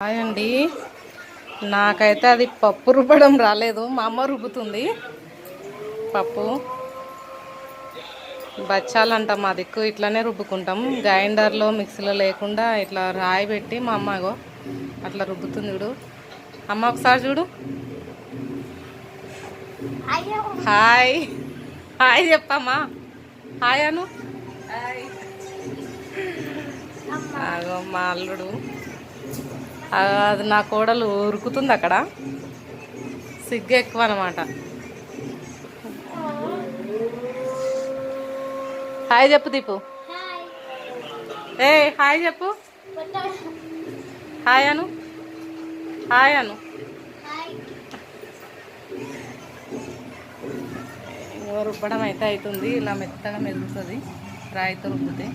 Hi అండి. నాకైతే అది పప్పు రుబ్బడం రాలేదు, మా అమ్మ రుబ్బుతుంది పప్పు. బచ్చాలంట మా దిక్కు ఇట్లానే రుబ్బుకుంటాం, గ్రైండర్లో మిక్సీలో లేకుండా ఇట్లా రాయి పెట్టి మా అమ్మగో అట్లా రుబ్బుతుంది. చూడు అమ్మ, ఒకసారి చూడు. హాయ్ హాయ్ చెప్పమ్మా, హాయ్ అను. అగో మా అల్లుడు, అది నా కోడలు ఉరుకుతుంది అక్కడ, సిగ్గు ఎక్కువ అనమాట. హాయ్ చెప్పు దీపు. ఏ హాయ్ చెప్పు, హాయ్ అను, హాయ్ అను. రుబ్బడం అయితే అవుతుంది, ఇలా మెత్తగా మెదుగుతుంది రాయితో రుబ్బితే.